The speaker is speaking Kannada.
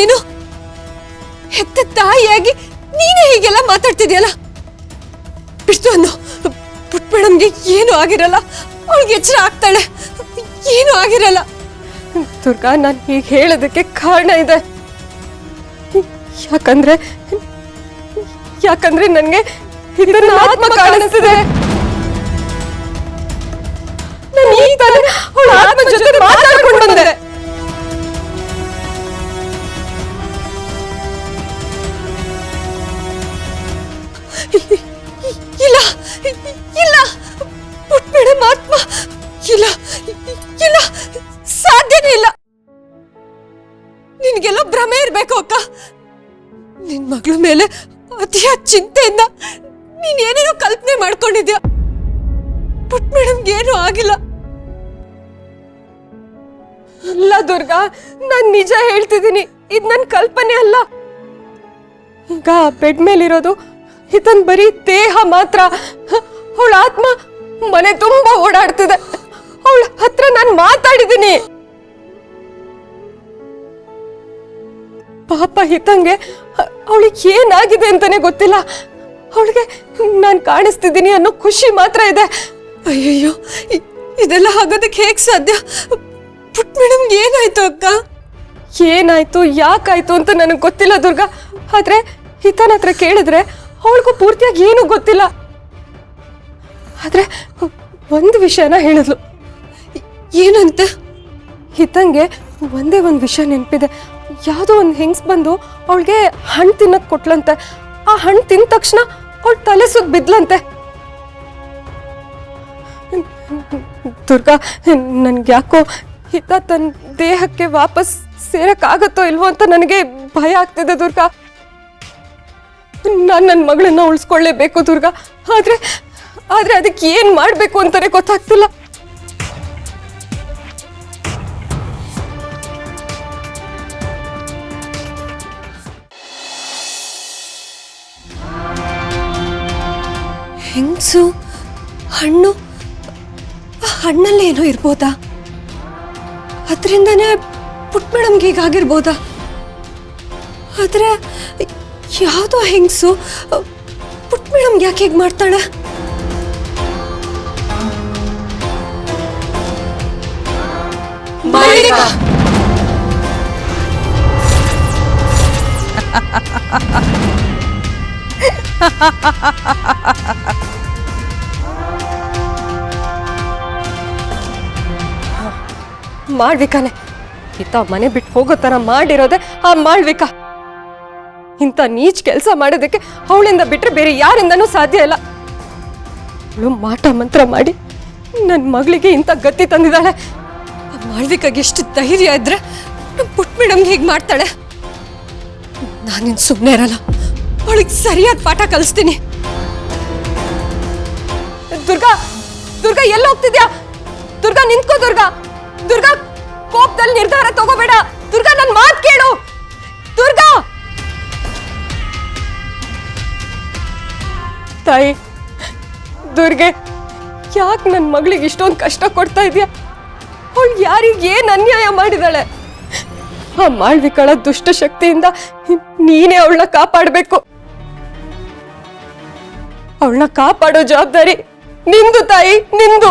ನೀನು? ಹೆತ್ತ ತಾಯಿಯಾಗಿ ನೀನೇ ಹೀಗೆಲ್ಲ ಮಾತಾಡ್ತಿದ್ಯಲ್ಲ. ಬಿಡ್ತು ಅನ್ನೋ, ಪುಟ್ಟ ಮೇಡಮ್ಗೆ ಏನು ಆಗಿರಲ್ಲ, ಅವಳಿಗೆ ಎಚ್ಚರ ಆಗ್ತಾಳೆ, ಏನು ಆಗಿರಲ್ಲ. ದುರ್ಗಾ, ನಾನು ಹೀಗೆ ಹೇಳೋದಕ್ಕೆ ಕಾರಣ ಇದೆ. ಯಾಕಂದ್ರೆ ನನಗೆ ಇದನ್ನ ಆತ್ಮ ಕಾಣಿಸ್ತಿದೆ. ನಾನು ಈಗ ತಾನೇ ಅವಳ ಆತ್ಮ ಜೊತೆ ಮಾತಾಡ್ಕೊಂಡು ಬಂದೆ. ಇಲ್ಲ ಇಲ್ಲ, ಪುಟ್ಟ ಮೇಡಮ್ ಆತ್ಮ ಇಲ್ಲ ಇಲ್ಲ, ಸಾಧ್ಯನೇ ಇಲ್ಲ. ನಿನ್ಗೆಲ್ಲ ಭ್ರಮೆ ಇರ್ಬೇಕು ಅಕ್ಕ. ನಿನ್ ಮಗಳ ಮೇಲೆ ಅತಿಯಾದ ಚಿಂತೆಯಿಂದ ನೀನ್ ಏನೇನೋ ಕಲ್ಪನೆ ಮಾಡ್ಕೊಂಡಿದ್ಯಾ. ಪುಟ್ಟ ಮೇಡಮ್ಗೆ ಏನೂ ಆಗಿಲ್ಲ. ಇಲ್ಲ ದುರ್ಗಾ, ನಾನ್ ನಿಜ ಹೇಳ್ತಿದ್ದೀನಿ, ಇದು ನನ್ನ ಕಲ್ಪನೆ ಅಲ್ಲ. ಈಗ ಬೆಡ್ ಮೇಲಿರೋದು ಇದನ್ ಬರೀ ದೇಹ ಮಾತ್ರ. ಅವಳ ಆತ್ಮ ಮನೆ ತುಂಬಾ ಓಡಾಡ್ತಿದೆ. ಅವಳ ಹತ್ರ ನಾನು ಮಾತಾಡಿದ್ದೀನಿ. ಪಾಪ ಹಿತಂಗೆ ಅವಳಿಗೆ ಏನಾಗಿದೆ ಅಂತಾನೆ ಗೊತ್ತಿಲ್ಲ. ಅವಳಿಗೆ ನಾನು ಕಾಣಿಸ್ತಿದ್ದೀನಿ ಅನ್ನೋ ಖುಷಿ ಮಾತ್ರ ಇದೆ. ಅಯ್ಯಯ್ಯೋ, ಇದೆಲ್ಲ ಆಗೋದಕ್ಕೆ ಹೇಗ್ ಸಾಧ್ಯ? ಪುಟ್ಟ ಮೇಡಮ್ಗೆ ಏನಾಯ್ತು ಅಕ್ಕ? ಏನಾಯ್ತು, ಯಾಕಾಯ್ತು ಅಂತ ನನಗೆ ಗೊತ್ತಿಲ್ಲ ದುರ್ಗಾ. ಆದ್ರೆ ಹಿತನ ಹತ್ರ ಕೇಳಿದ್ರೆ ಅವಳಿಗೂ ಪೂರ್ತಿಯಾಗಿ ಏನೂ ಗೊತ್ತಿಲ್ಲ. ಆದ್ರೆ ಒಂದು ವಿಷಯನ ಹೇಳಿದ್ಲು. ಏನಂತ? ಹಿತಂಗೆ ಒಂದೇ ಒಂದು ವಿಷಯ ನೆನಪಿದೆ. ಯಾವುದೋ ಒಂದು ಹೆಂಗ್ಸ್ ಬಂದು ಅವಳಿಗೆ ಹಣ್ಣು ತಿನ್ನಕ್ ಕೊಟ್ಲಂತೆ. ಆ ಹಣ್ಣು ತಿಂದ ತಕ್ಷಣ ಅವಳ ತಲೆ ಸುತ್ತ ಬಿದ್ಲಂತೆ. ದುರ್ಗಾ, ನನ್ಗೆ ಯಾಕೋ ಹಿತ ತನ್ನ ದೇಹಕ್ಕೆ ವಾಪಸ್ ಸೇರಕ್ಕಾಗತ್ತೋ ಇಲ್ವೋ ಅಂತ ನನಗೆ ಭಯ ಆಗ್ತಿದೆ ದುರ್ಗಾ. ನಾನು ನನ್ನ ಮಗಳನ್ನ ಉಳಿಸ್ಕೊಳ್ಳೇಬೇಕು ದುರ್ಗಾ. ಆದ್ರೆ ಅದಕ್ಕೆ ಏನ್ ಮಾಡ್ಬೇಕು ಅಂತಾನೆ ಗೊತ್ತಾಗ್ತಿಲ್ಲ. ಹೆಂಗ್ಸು, ಹಣ್ಣು, ಹಣ್ಣಲ್ಲಿ ಏನೋ ಇರ್ಬೋದಾ? ಅದರಿಂದನೇ ಪುಟ್ಟ ಮೇಡಮ್ಗೆ ಹೀಗಾಗಿರ್ಬೋದಾ? ಆದ್ರೆ ಯಾವುದೋ ಹೆಂಗ್ಸು ಪುಟ್ಟ ಮೇಡಮ್ಗೆ ಯಾಕೆ ಹೇಗೆ ಮಾಡ್ತಾಳೆ? ಮಾಡ್ಬೇಕಾನೆ. ಹಿತ ಮನೆ ಬಿಟ್ಟು ಹೋಗೋ ತರ ಮಾಡಿರೋದೆ ಆ ಮಾಳ್ವಿಕ. ಇಂಥ ನೀಚ್ ಕೆಲಸ ಮಾಡೋದಕ್ಕೆ ಅವಳಿಂದ ಬಿಟ್ರೆ ಬೇರೆ ಯಾರಿಂದನೂ ಸಾಧ್ಯ ಇಲ್ಲ. ಅವಳು ಮಾಟ ಮಂತ್ರ ಮಾಡಿ ನನ್ನ ಮಗಳಿಗೆ ಇಂಥ ಗತಿ ತಂದಿದ್ದಾಳೆ. ಆ ಮಾಳ್ವಿಕಾಗೆ ಎಷ್ಟು ಧೈರ್ಯ ಇದ್ರೆ ನಮ್ಮ ಪುಟ್ಟ ಮೇಡಮ್ಗೆ ಹೀಗೆ ಮಾಡ್ತಾಳೆ. ನಾನಿನ್ ಸುಮ್ಮನೆ ಇರಲ್ಲ, ಅವಳಿಗೆ ಸರಿಯಾದ ಪಾಠ ಕಲಿಸ್ತೀನಿ. ದುರ್ಗಾ, ದುರ್ಗಾ ಎಲ್ಲ ಹೋಗ್ತಿದ್ಯಾ? ದುರ್ಗಾ ನಿಂತ್ಕೋ. ದುರ್ಗಾ, ದುರ್ಗಾ ಕೋಪದಲ್ಲಿ ನಿರ್ಧಾರ ತಗೋಬೇಡ. ದುರ್ಗಾ, ನನ್ನ ಮಾತು ಕೇಳು. ದುರ್ಗಾ, ತಾಯಿ ದುರ್ಗೆ, ಯಾಕೆ ನನ್ನ ಮಗಳಿಗೆ ಇಷ್ಟೊಂದು ಕಷ್ಟ ಕೊಡ್ತಾ ಇದೆಯಾ? ಅವಳು ಯಾರಿಗೆ ಏನು ಅನ್ಯಾಯ ಮಾಡಿದಾಳೆ? ಆ ಮಾಳ್ವಿಕಳ ದುಷ್ಟ ಶಕ್ತಿಯಿಂದ ನೀನೇ ಅವಳನ್ನ ಕಾಪಾಡಬೇಕು. ಅವಳನ್ನ ಕಾಪಾಡೋ ಜವಾಬ್ದಾರಿ ನಿಂದು ತಾಯಿ, ನಿಂದು.